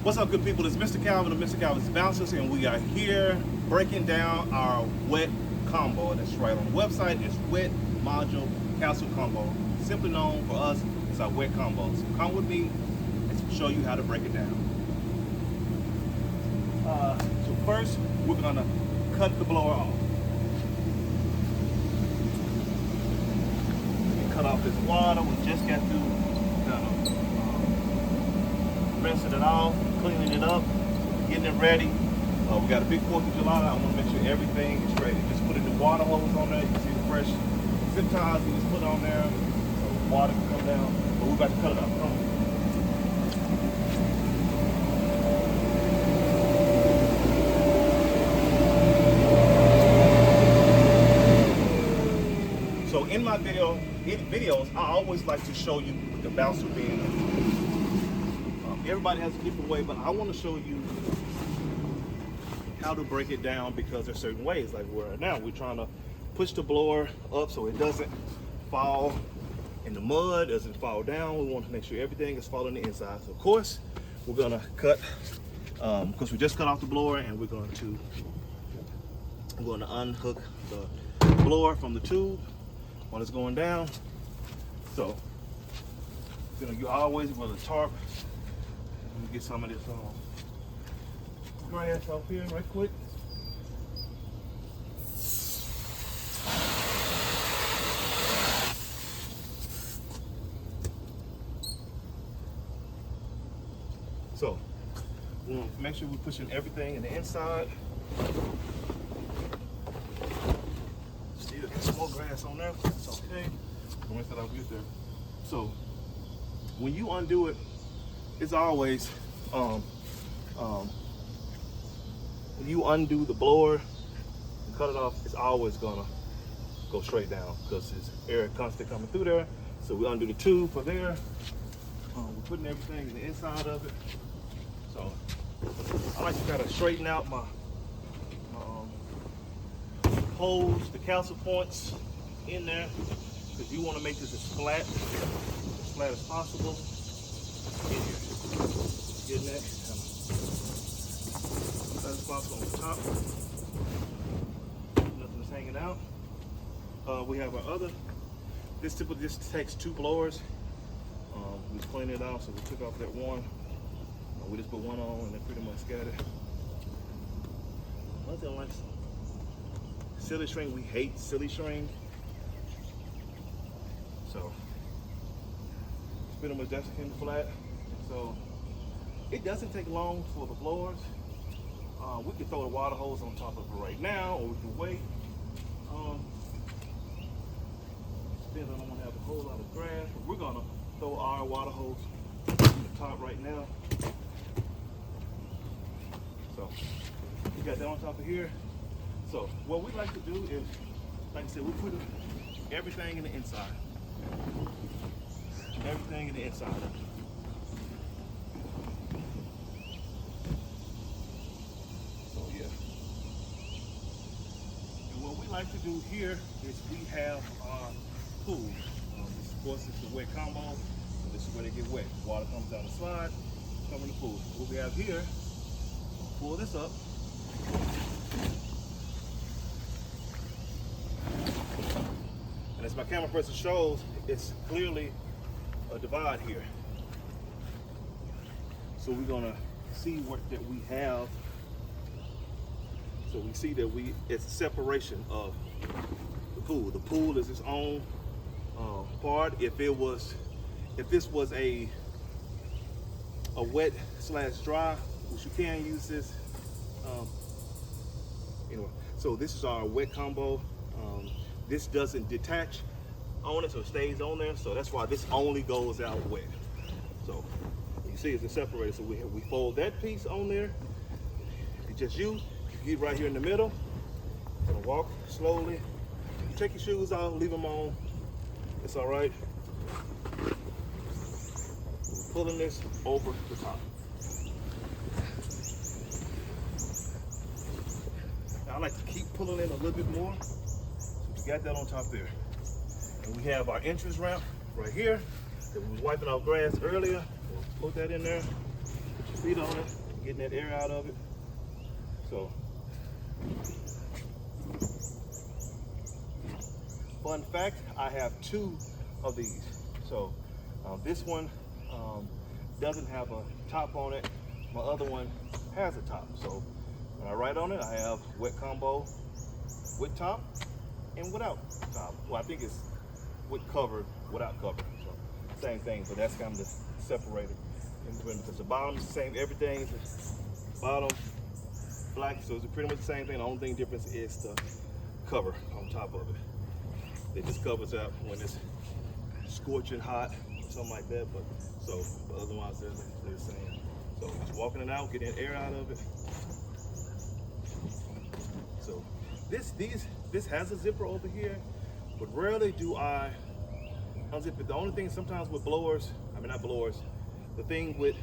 What's up, good people? It's Mr. Calvin of Mr. Calvin's Bouncers, and we are here breaking down our wet combo. That's right, on the website, it's wet module capsule combo. Simply known for us as our wet combo. So come with me and show you how to break it down. So first, we're gonna cut the blower off. Cut off this water. We just got through rinsing it off, cleaning it up, getting it ready. We got a big 4th of July. I want to make sure everything is ready. Just putting the water hose on there. You can see the fresh zip ties we just put on there so the water can come down. But we're about to cut it off. Come on. So in my videos, I always like to show you the bouncer being. Everybody has a different way, but I want to show you how to break it down because there's certain ways. Like right now, we're trying to push the blower up so it doesn't fall in the mud, doesn't fall down. We want to make sure everything is falling the inside. So of course, we're gonna cut, because we just cut off the blower, and we're going to unhook the blower from the tube while it's going down. So you always with a tarp. Let me get some of this grass off here right quick. So we want to make sure we're pushing everything in the inside. Still got some more grass on there. It's okay. Once that I'll get there. So when you undo it, it's always, when you undo the blower and cut it off, it's always gonna go straight down because there's air constantly coming through there. So we undo the tube for there. We're putting everything in the inside of it. So I like to kind of straighten out my holes, the calcium points in there, because you want to make this as flat as possible. Getting that kind of spots on the top. Nothing is hanging out. We have our other. This typically just takes 2 blowers. We just cleaned it out, so we took off that one. We just put one on, and they're pretty much scattered. Nothing like silly string. We hate silly string. So pretty much that's in flat. So it doesn't take long for the blowers. We can throw the water hose on top of it right now, or we can wait. Depends on, I don't want to have a whole lot of grass, but we're gonna throw our water hose on the top right now. So we got that on top of here. So what we like to do is, like I said, we put everything in the inside. Everything in the inside of it. So yeah. And what we like to do here is we have our pool. This, of course, is the wet combo. So this is where they get wet. Water comes down the slide, comes in the pool. What we have here, pull this up. And as my camera person shows, it's clearly a divide here. So we're gonna see that we have. So we see that it's a separation of the pool. The pool is its own part. If this was a wet/dry, which you can use this. Anyway, so this is our wet combo. This doesn't detach on it, so it stays on there. So that's why this only goes out wet. So you see it's separated. So we fold that piece on there. It's just you get right here in the middle. Gonna walk slowly. Take your shoes off, leave them on. It's all right. We're pulling this over the top. Now I like to keep pulling in a little bit more. Got that on top there. And we have our entrance ramp right here that we was wiping off grass earlier. We'll put that in there. your feet on it, getting that air out of it. So, fun fact, I have 2 of these. So, this one doesn't have a top on it. My other one has a top. So, when I write on it, I have wet combo with top and without top. Well, I think it's with cover, without cover. So, same thing, but that's kind of separated in between because the bottom's the same, everything is bottom black, so it's pretty much the same thing. The only thing difference is the cover on top of it. It just covers up when it's scorching hot, something like that. But so, but otherwise they're the same. So just walking it out, getting air out of it. So this has a zipper over here, but rarely do I unzip it. The only thing sometimes with blowers, I mean not blowers, the thing with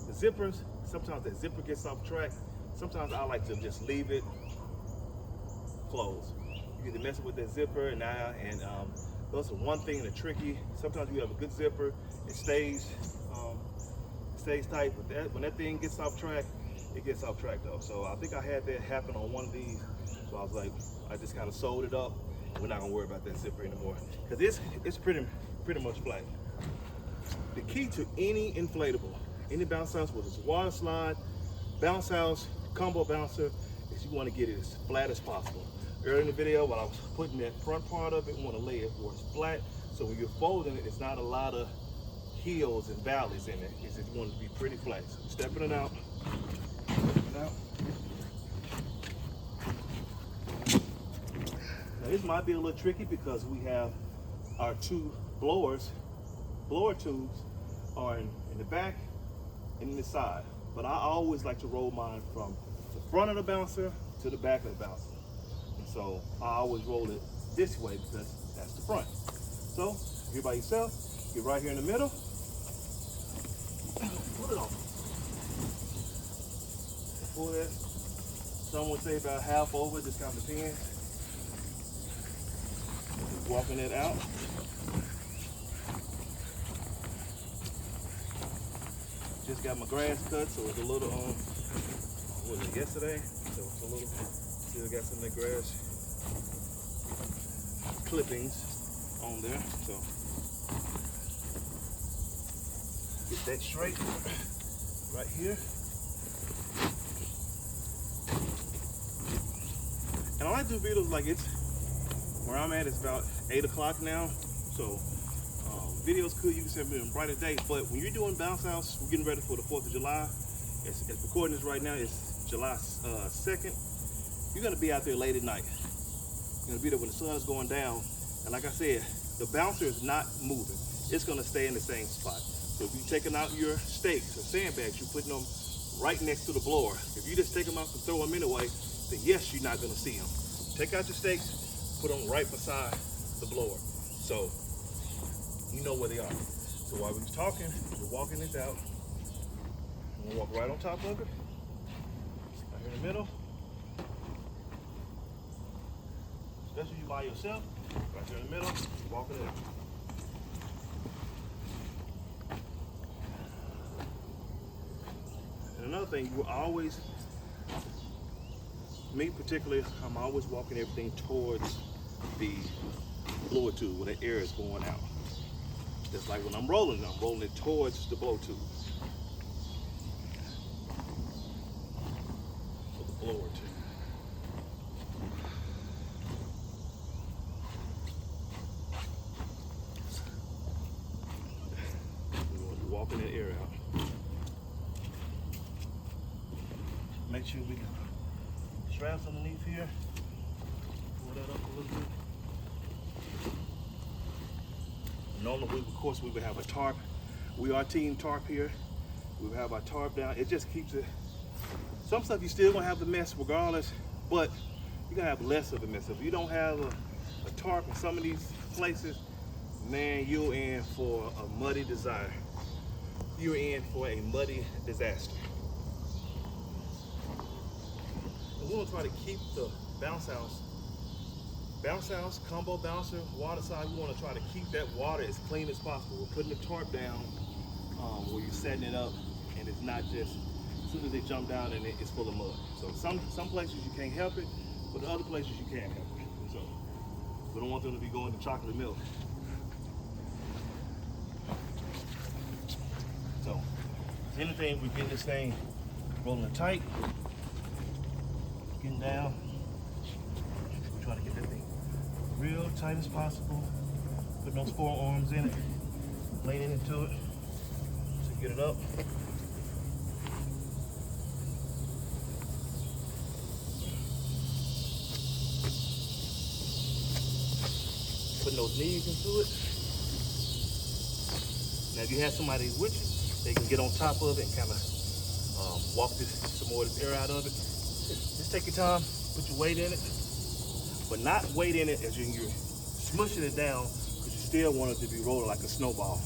the zippers, sometimes the zipper gets off track. Sometimes I like to just leave it closed. You get to mess with that zipper and those are one thing that's tricky. Sometimes you have a good zipper, it stays tight, but when that thing gets off track, it gets off track though. So I think I had that happen on one of these. So I was like, I just kind of sewed it up. We're not gonna worry about that zipper anymore because it's pretty much flat. The key to any inflatable, any bounce house, whether it's a water slide, bounce house, combo bouncer, is you want to get it as flat as possible. Earlier in the video, while I was putting that front part of it, you want to lay it where it's flat. So when you're folding it, it's not a lot of hills and valleys in it. It's just you want it to be pretty flat. So stepping it out. Now this might be a little tricky because we have our 2 blower tubes are in the back and in the side. But I always like to roll mine from the front of the bouncer to the back of the bouncer. And so I always roll it this way because that's the front. So you're by yourself, get right here in the middle, put it on. Pull that. Some would say about half over, just kind of depends. Walking it out. Just got my grass cut, so it's a little what was it, yesterday? So it's a little, still got some of the grass clippings on there. So get that straight right here. And I like to do videos like it's where I'm at. It's about 8 o'clock now, so videos could, you can send me in brighter days, but when you're doing bounce house, we're getting ready for the 4th of July. As recording this right now, it's July 2nd. You're gonna be out there late at night. You're gonna be there when the sun is going down. And like I said, the bouncer is not moving. It's gonna stay in the same spot. So if you're taking out your stakes or sandbags, you're putting them right next to the blower. If you just take them out and throw them anyway, then yes, you're not gonna see them. Take out your stakes, put them right beside the blower. So you know where they are. So while we're talking, we're walking this out. I'm gonna walk right on top of it. Right here in the middle. Especially you by yourself. Right here in the middle, walking it out. And another thing, you always, me particularly, I'm always walking everything towards the blower tube where the air is going out. Just like when I'm rolling it towards the blow tube. So the blower tube. We want to be walking that air out. Make sure we got straps underneath here. Pull that up a little bit. Normally, of course, we would have a tarp. We are team tarp here. We would have our tarp down. It just keeps it. Some stuff you still gonna have the mess regardless, but you're gonna have less of a mess. If you don't have a tarp in some of these places, man, you're in for a muddy desire. You're in for a muddy disaster. And we're gonna try to keep the bounce house, combo bouncer, water side, we want to try to keep that water as clean as possible. We're putting the tarp down where you're setting it up, and it's It's not just as soon as they jump down and it's full of mud. So some places you can't help it, but the other places you can help it. So we don't want them to be going to chocolate milk. So if anything, we get this thing rolling it tight, getting down. We try to get that thing real tight as possible. Put those forearms in it, leaning into it to get it up. Putting those knees into it. Now, if you have somebody with you, they can get on top of it and kind of walk some more of this air out of it. Just take your time, put your weight in it, but not weight in it as you're smushing it down, because you still want it to be rolling like a snowball.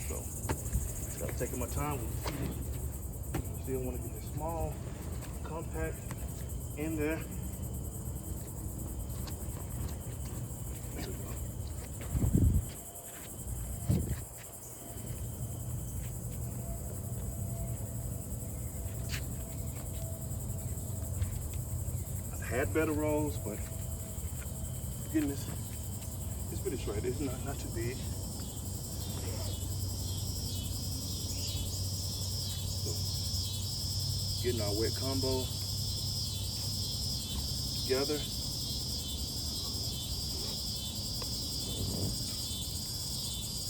So I'm taking my time with it. Still want to get this small, compact in there. There we go. I had better rolls, but getting this, it's pretty straight. It's not too big. So, getting our wet combo together.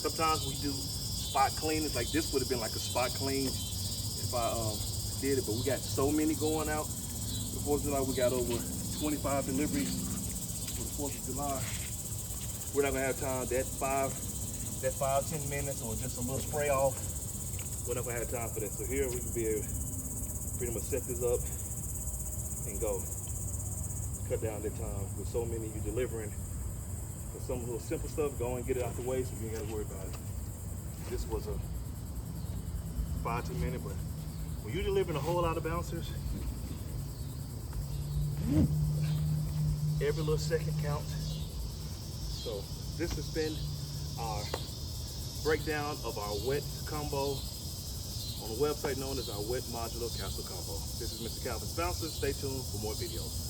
Sometimes we do spot cleanings. Like this would have been like a spot clean if I did it, but we got so many going out. The 4th of July, we got over 25 deliveries for the 4th of July. We're not gonna have time, that 5-10 minutes or just a little spray off, we're not gonna have time for that. So here we can be able to pretty much set this up and go. Cut down that time with so many you delivering. For some little simple stuff, go and get it out the way so you ain't gotta worry about it. This was a 5-10 minute, but when you're delivering a whole lot of bouncers, every little second counts. So this has been our breakdown of our wet combo on the website known as our wet modular capsule combo. This is Mr. Calvin's Bouncers. Stay tuned for more videos.